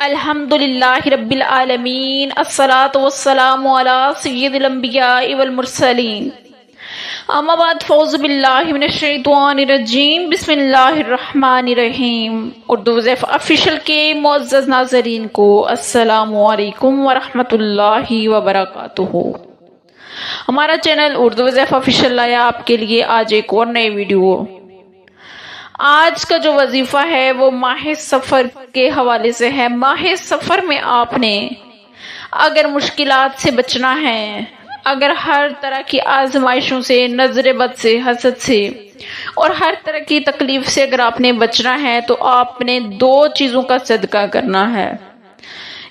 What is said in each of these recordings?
الحمدللہ رب العالمین، الصلاۃ والسلام علی سید الانبیاء والمرسلین، اما بعد، فاعوذ باللہ من الشیطان الرجیم، بسم اللہ الرحمن الرحیم۔ اردو وظیفہ آفیشیل کے معزز ناظرین کو السلام علیکم ورحمۃ اللہ وبرکاتہ۔ ہمارا چینل اردو وظیفہ آفیشیل لایا آپ کے لیے آج ایک اور نئے ویڈیو۔ آج کا جو وظیفہ ہے وہ ماہ سفر کے حوالے سے ہے۔ ماہ سفر میں آپ نے اگر مشکلات سے بچنا ہے، اگر ہر طرح کی آزمائشوں سے، نظر بد سے، حسد سے اور ہر طرح کی تکلیف سے اگر آپ نے بچنا ہے تو آپ نے دو چیزوں کا صدقہ کرنا ہے۔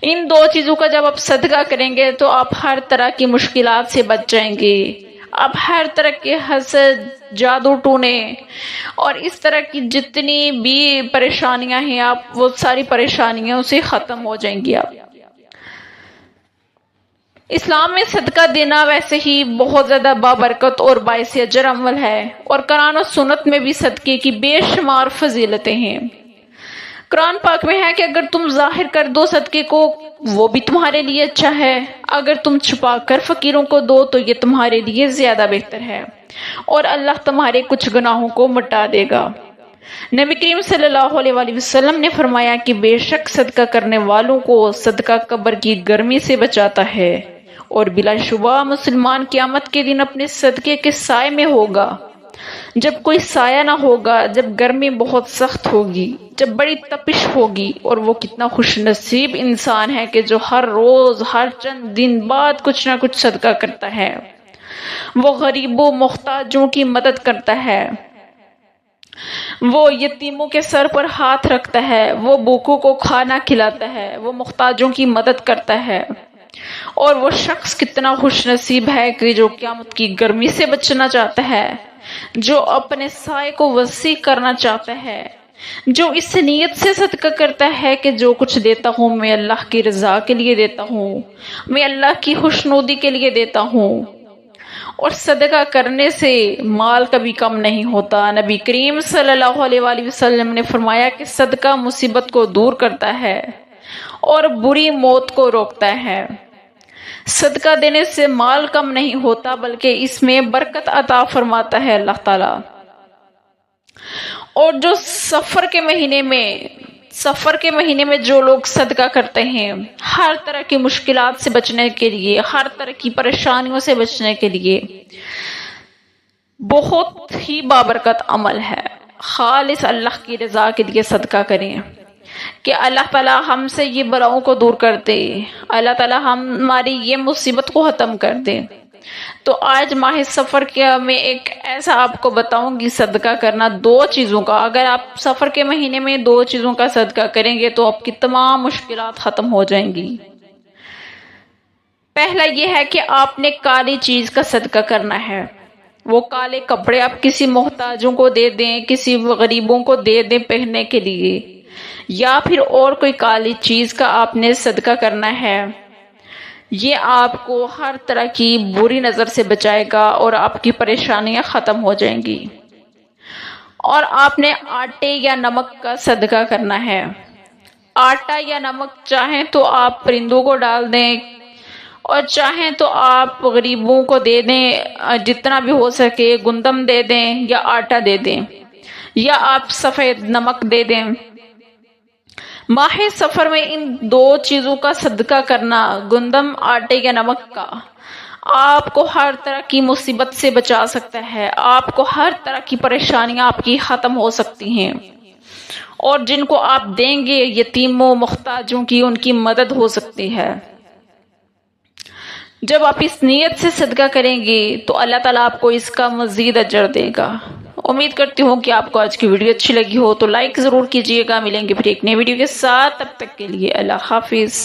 ان دو چیزوں کا جب آپ صدقہ کریں گے تو آپ ہر طرح کی مشکلات سے بچ جائیں گے۔ آپ ہر طرح کے حسد، جادو ٹونے اور اس طرح کی جتنی بھی پریشانیاں ہیں، آپ وہ ساری پریشانیوں سے ختم ہو جائیں گی۔ آپ اسلام میں صدقہ دینا ویسے ہی بہت زیادہ بابرکت اور باعث اجر عمل ہے، اور قرآن و سنت میں بھی صدقے کی بے شمار فضیلتیں ہیں۔ قرآن پاک میں ہے کہ اگر تم ظاہر کر دو صدقے کو وہ بھی تمہارے لیے اچھا ہے، اگر تم چھپا کر فقیروں کو دو تو یہ تمہارے لیے زیادہ بہتر ہے، اور اللہ تمہارے کچھ گناہوں کو مٹا دے گا۔ نبی کریم صلی اللہ علیہ وآلہ وسلم نے فرمایا کہ بے شک صدقہ کرنے والوں کو صدقہ قبر کی گرمی سے بچاتا ہے، اور بلا شبہ مسلمان قیامت کے دن اپنے صدقے کے سائے میں ہوگا۔ جب کوئی سایہ نہ ہوگا، جب گرمی بہت سخت ہوگی، جب بڑی تپش ہوگی، اور وہ کتنا خوش نصیب انسان ہے کہ جو ہر روز، ہر چند دن بعد کچھ نہ کچھ صدقہ کرتا ہے۔ وہ غریبوں محتاجوں کی مدد کرتا ہے، وہ یتیموں کے سر پر ہاتھ رکھتا ہے، وہ بھوکوں کو کھانا کھلاتا ہے، وہ محتاجوں کی مدد کرتا ہے۔ اور وہ شخص کتنا خوش نصیب ہے کہ جو قیامت کی گرمی سے بچنا چاہتا ہے، جو اپنے سائے کو وسیع کرنا چاہتا ہے، جو اس نیت سے صدقہ کرتا ہے کہ جو کچھ دیتا ہوں میں اللہ کی رضا کے لیے دیتا ہوں، میں اللہ کی خوشنودی کے لیے دیتا ہوں۔ اور صدقہ کرنے سے مال کبھی کم نہیں ہوتا۔ نبی کریم صلی اللہ علیہ وآلہ وسلم نے فرمایا کہ صدقہ مصیبت کو دور کرتا ہے اور بری موت کو روکتا ہے۔ صدقہ دینے سے مال کم نہیں ہوتا بلکہ اس میں برکت عطا فرماتا ہے اللہ تعالی۔ اور جو سفر کے مہینے میں جو لوگ صدقہ کرتے ہیں، ہر طرح کی مشکلات سے بچنے کے لیے، ہر طرح کی پریشانیوں سے بچنے کے لیے، بہت ہی بابرکت عمل ہے۔ خالص اللہ کی رضا کے لیے صدقہ کریں کہ اللہ تعالیٰ ہم سے یہ بلاؤں کو دور کر دے، اللہ تعالیٰ ہماری یہ مصیبت کو ختم کر دے۔ تو آج ماہ سفر کے میں ایک ایسا آپ کو بتاؤں گی صدقہ کرنا دو چیزوں کا۔ اگر آپ سفر کے مہینے میں دو چیزوں کا صدقہ کریں گے تو آپ کی تمام مشکلات ختم ہو جائیں گی۔ پہلا یہ ہے کہ آپ نے کالی چیز کا صدقہ کرنا ہے۔ وہ کالے کپڑے آپ کسی محتاجوں کو دے دیں، کسی غریبوں کو دے دیں پہننے کے لیے، یا پھر اور کوئی کالی چیز کا آپ نے صدقہ کرنا ہے۔ یہ آپ کو ہر طرح کی بری نظر سے بچائے گا اور آپ کی پریشانیاں ختم ہو جائیں گی۔ اور آپ نے آٹے یا نمک کا صدقہ کرنا ہے۔ آٹا یا نمک چاہیں تو آپ پرندوں کو ڈال دیں، اور چاہیں تو آپ غریبوں کو دے دیں، جتنا بھی ہو سکے گندم دے دیں یا آٹا دے دیں، یا آپ سفید نمک دے دیں۔ ماہ سفر میں ان دو چیزوں کا صدقہ کرنا، گندم، آٹے یا نمک کا، آپ کو ہر طرح کی مصیبت سے بچا سکتا ہے، آپ کو ہر طرح کی پریشانیاں آپ کی ختم ہو سکتی ہیں، اور جن کو آپ دیں گے یتیموں محتاجوں کی، ان کی مدد ہو سکتی ہے۔ جب آپ اس نیت سے صدقہ کریں گے تو اللہ تعالیٰ آپ کو اس کا مزید اجر دے گا۔ امید کرتی ہوں کہ آپ کو آج کی ویڈیو اچھی لگی ہو تو لائک ضرور کیجیے گا۔ ملیں گے پھر ایک نئی ویڈیو کے ساتھ، تب تک کے لیے اللہ حافظ۔